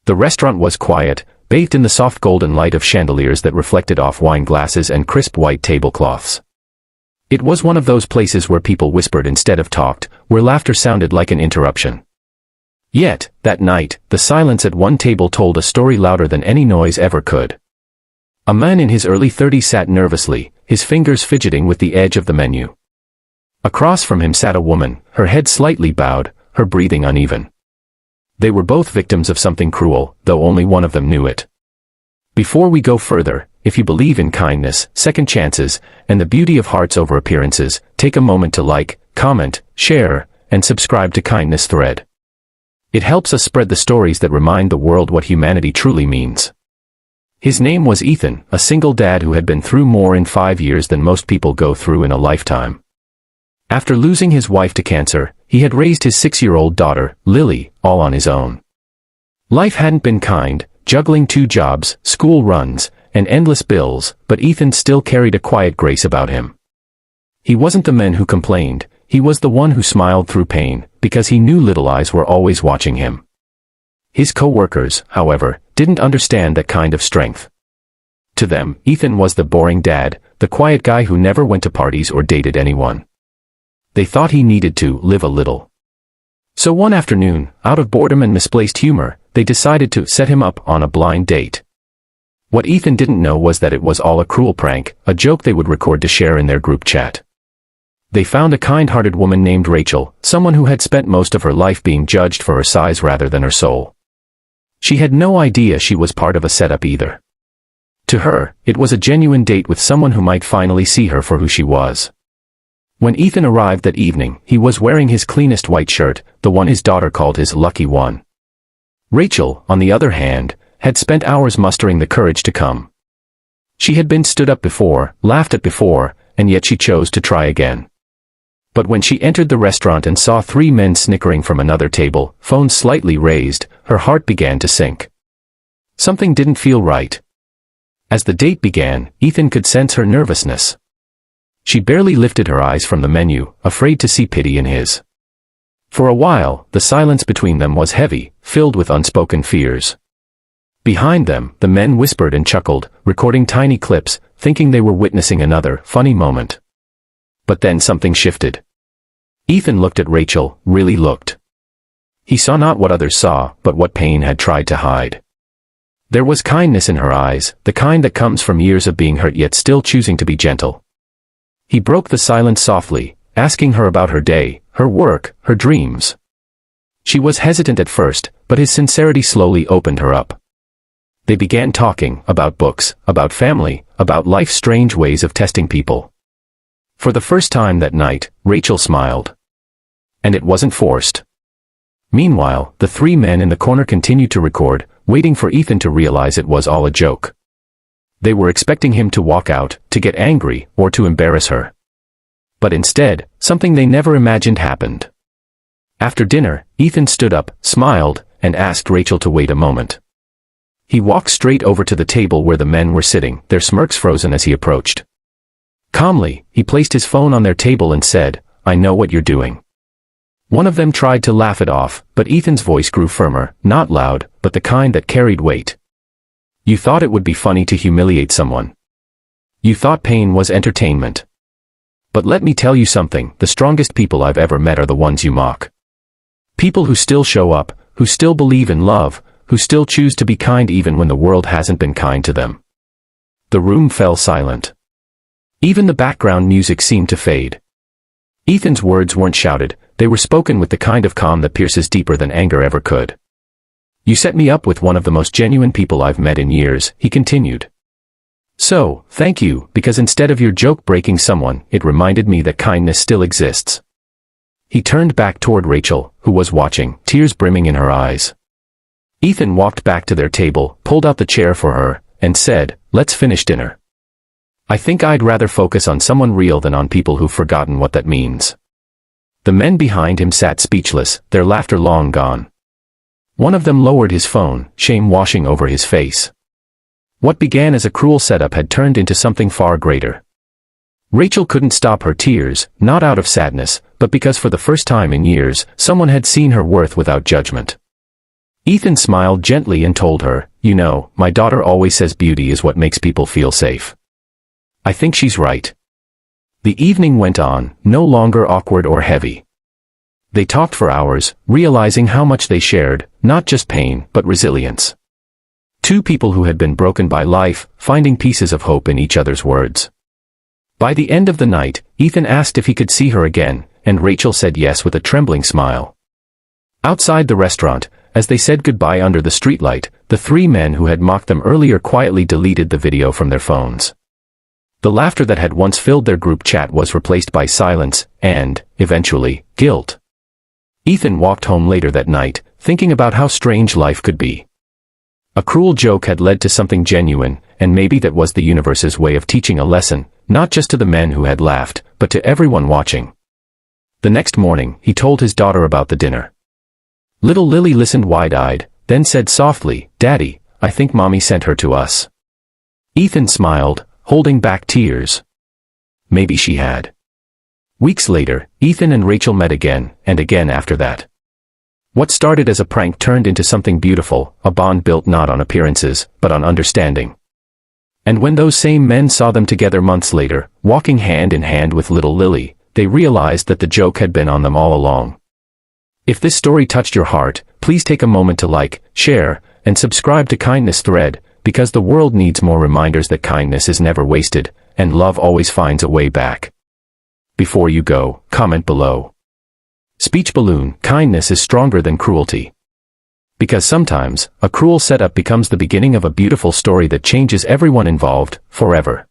The restaurant was quiet, bathed in the soft golden light of chandeliers that reflected off wine glasses and crisp white tablecloths. It was one of those places where people whispered instead of talked, where laughter sounded like an interruption. Yet, that night, the silence at one table told a story louder than any noise ever could. A man in his early 30s sat nervously, his fingers fidgeting with the edge of the menu. Across from him sat a woman, her head slightly bowed, her breathing uneven. They were both victims of something cruel, though only one of them knew it. Before we go further, if you believe in kindness, second chances, and the beauty of hearts over appearances, take a moment to like, comment, share, and subscribe to Kindness Thread. It helps us spread the stories that remind the world what humanity truly means. His name was Ethan, a single dad who had been through more in 5 years than most people go through in a lifetime. After losing his wife to cancer, he had raised his 6-year-old daughter, Lily, all on his own. Life hadn't been kind, juggling 2 jobs, school runs, and endless bills, but Ethan still carried a quiet grace about him. He wasn't the man who complained, he was the one who smiled through pain, because he knew little eyes were always watching him. His co-workers, however, didn't understand that kind of strength. To them, Ethan was the boring dad, the quiet guy who never went to parties or dated anyone. They thought he needed to live a little. So one afternoon, out of boredom and misplaced humor, they decided to set him up on a blind date. What Ethan didn't know was that it was all a cruel prank, a joke they would record to share in their group chat. They found a kind-hearted woman named Rachel, someone who had spent most of her life being judged for her size rather than her soul. She had no idea she was part of a setup either. To her, it was a genuine date with someone who might finally see her for who she was. When Ethan arrived that evening, he was wearing his cleanest white shirt, the one his daughter called his lucky one. Rachel, on the other hand, had spent hours mustering the courage to come. She had been stood up before, laughed at before, and yet she chose to try again. But when she entered the restaurant and saw 3 men snickering from another table, phones slightly raised, her heart began to sink. Something didn't feel right. As the date began, Ethan could sense her nervousness. She barely lifted her eyes from the menu, afraid to see pity in his. For a while, the silence between them was heavy, filled with unspoken fears. Behind them, the men whispered and chuckled, recording tiny clips, thinking they were witnessing another funny moment. But then something shifted. Ethan looked at Rachel, really looked. He saw not what others saw, but what pain had tried to hide. There was kindness in her eyes, the kind that comes from years of being hurt yet still choosing to be gentle. He broke the silence softly, asking her about her day, her work, her dreams. She was hesitant at first, but his sincerity slowly opened her up. They began talking about books, about family, about life's strange ways of testing people. For the first time that night, Rachel smiled. And it wasn't forced. Meanwhile, the 3 men in the corner continued to record, waiting for Ethan to realize it was all a joke. They were expecting him to walk out, to get angry, or to embarrass her. But instead, something they never imagined happened. After dinner, Ethan stood up, smiled, and asked Rachel to wait a moment. He walked straight over to the table where the men were sitting, their smirks frozen as he approached. Calmly, he placed his phone on their table and said, "I know what you're doing." One of them tried to laugh it off, but Ethan's voice grew firmer, not loud, but the kind that carried weight. "You thought it would be funny to humiliate someone. You thought pain was entertainment. But let me tell you something, the strongest people I've ever met are the ones you mock. People who still show up, who still believe in love, who still choose to be kind even when the world hasn't been kind to them." The room fell silent. Even the background music seemed to fade. Ethan's words weren't shouted, they were spoken with the kind of calm that pierces deeper than anger ever could. "You set me up with one of the most genuine people I've met in years," he continued. "So, thank you, because instead of your joke breaking someone, it reminded me that kindness still exists." He turned back toward Rachel, who was watching, tears brimming in her eyes. Ethan walked back to their table, pulled out the chair for her, and said, "Let's finish dinner. I think I'd rather focus on someone real than on people who've forgotten what that means." The men behind him sat speechless, their laughter long gone. One of them lowered his phone, shame washing over his face. What began as a cruel setup had turned into something far greater. Rachel couldn't stop her tears, not out of sadness, but because for the first time in years, someone had seen her worth without judgment. Ethan smiled gently and told her, "You know, my daughter always says beauty is what makes people feel safe. I think she's right." The evening went on, no longer awkward or heavy. They talked for hours, realizing how much they shared, not just pain, but resilience. Two people who had been broken by life, finding pieces of hope in each other's words. By the end of the night, Ethan asked if he could see her again, and Rachel said yes with a trembling smile. Outside the restaurant, as they said goodbye under the streetlight, the three men who had mocked them earlier quietly deleted the video from their phones. The laughter that had once filled their group chat was replaced by silence, and, eventually, guilt. Ethan walked home later that night, thinking about how strange life could be. A cruel joke had led to something genuine, and maybe that was the universe's way of teaching a lesson, not just to the men who had laughed, but to everyone watching. The next morning, he told his daughter about the dinner. Little Lily listened wide-eyed, then said softly, "Daddy, I think Mommy sent her to us." Ethan smiled, holding back tears. Maybe she had. Weeks later, Ethan and Rachel met again, and again after that. What started as a prank turned into something beautiful, a bond built not on appearances, but on understanding. And when those same men saw them together months later, walking hand in hand with little Lily, they realized that the joke had been on them all along. If this story touched your heart, please take a moment to like, share, and subscribe to Kindness Thread, because the world needs more reminders that kindness is never wasted, and love always finds a way back. Before you go, comment below. Speech balloon: kindness is stronger than cruelty. Because sometimes, a cruel setup becomes the beginning of a beautiful story that changes everyone involved, forever.